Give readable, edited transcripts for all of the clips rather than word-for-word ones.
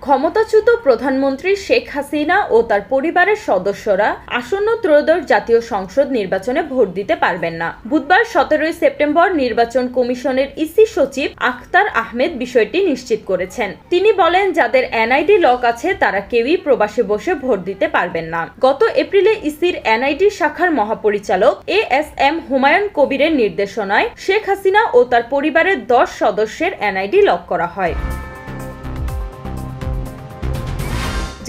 ক্ষমতাচ্যুত প্রধানমন্ত্রী শেখ হাসিনা ও তার পরিবারের সদস্যরা আসন্ন ত্রয়োদশ জাতীয় সংসদ নির্বাচনে ভোট দিতে পারবেন না। বুধবার 17 সেপ্টেম্বর নির্বাচন কমিশনের ইসি সচিব আখতার আহমেদ বিষয়টি নিশ্চিত করেছেন। তিনি বলেন, যাদের এনআইডি লক আছে তারা কেউই প্রবাসে বসে ভোট দিতে পারবেন না। গত এপ্রিলে ইসির এনআইডি শাখার মহাপরিচালক ASM হুমায়ুন কবিরের নির্দেশনায় শেখ হাসিনা ও তার পরিবারের 10 সদস্যের এনআইডি লক করা হয়।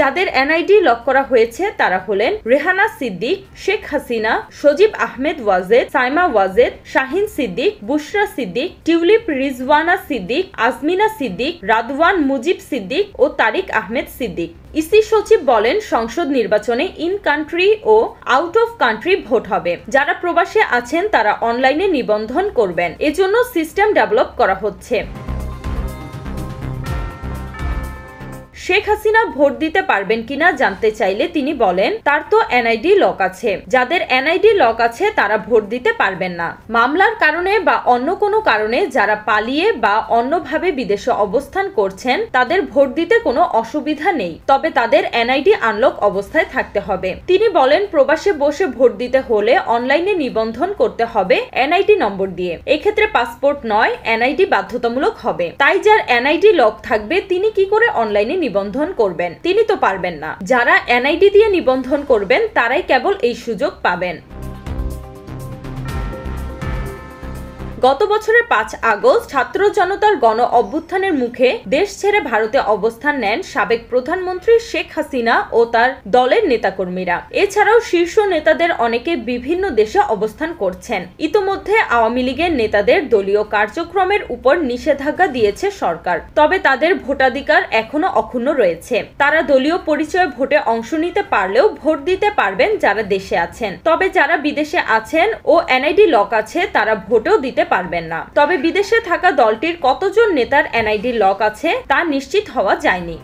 যাদের এনআইডি লক করা হয়েছে তারা হলেন রেহানা সিদ্দিক, শেখ হাসিনা, সজীব আহমেদ ওয়াজেদ, সাইমা ওয়াজেদ, শাহিন সিদ্দিক, বুশরা সিদ্দিক, টিউলিপ রিজওয়ানা সিদ্দিক, আজমিনা সিদ্দিক, রাদওয়ান মুজিব সিদ্দিক ও তারিক আহমেদ সিদ্দিক। ইসি সচিব বলেন, সংসদ নির্বাচনে ইন কান্ট্রি ও আউট অফ কান্ট্রি ভোট হবে। যারা প্রবাসে আছেন তারা অনলাইনে নিবন্ধন করবেন। এজন্য সিস্টেম ডেভেলপ করা হচ্ছে। শেখ হাসিনা ভোট দিতে পারবেন কিনা জানতে চাইলে তিনি বলেন, তার তো এনআইডি লক আছে। যাদের এনআইডি লক আছে তারা ভোট দিতে পারবেন না। মামলার কারণে বা অন্য কোনো কারণে যারা পালিয়ে বা অন্যভাবে বিদেশে অবস্থান করছেন তাদের ভোট দিতে কোনো অসুবিধা নেই, তবে তাদের এনআইডি আনলক অবস্থায় থাকতে হবে। তিনি বলেন, প্রবাসে বসে ভোট দিতে হলে অনলাইনে নিবন্ধন করতে হবে এনআইডি নম্বর দিয়ে। এক্ষেত্রে পাসপোর্ট নয়, এনআইডি বাধ্যতামূলক হবে। তাই যার এনআইডি লক থাকবে তিনি কি করে অনলাইনে নিবন্ধন করবেন? তিনি তো পারবেন না। যারা এনআইডি দিয়ে নিবন্ধন করবেন তারাই কেবল এই সুযোগ পাবেন। গত বছরের 5 আগস্ট ছাত্র জনতার গণ অভ্যুত্থানের মুখে দেশ ছেড়ে ভারতে অবস্থান নেন সাবেক প্রধানমন্ত্রী শেখ হাসিনা ও তার দলের নেতাকর্মীরা। এছাড়াও শীর্ষ নেতাদের অনেকে বিভিন্ন দেশে অবস্থান করছেন। ইতোমধ্যে আওয়ামী লীগের নেতাদের দলীয় কার্যক্রমের উপর নিষেধাজ্ঞা দিয়েছে সরকার, তবে তাদের ভোটাধিকার এখনো অক্ষুণ্ণ রয়েছে। তারা দলীয় পরিচয়ে ভোটে অংশ নিতে পারলেও ভোট দিতে পারবেন যারা দেশে আছেন। তবে যারা বিদেশে আছেন ও এনআইডি লক আছে তারা ভোটও দিতে পারবেন না। তবে বিদেশে থাকা দলটির কতজন নেতার এনআইডি লক আছে তা নিশ্চিত হওয়া যায়নি।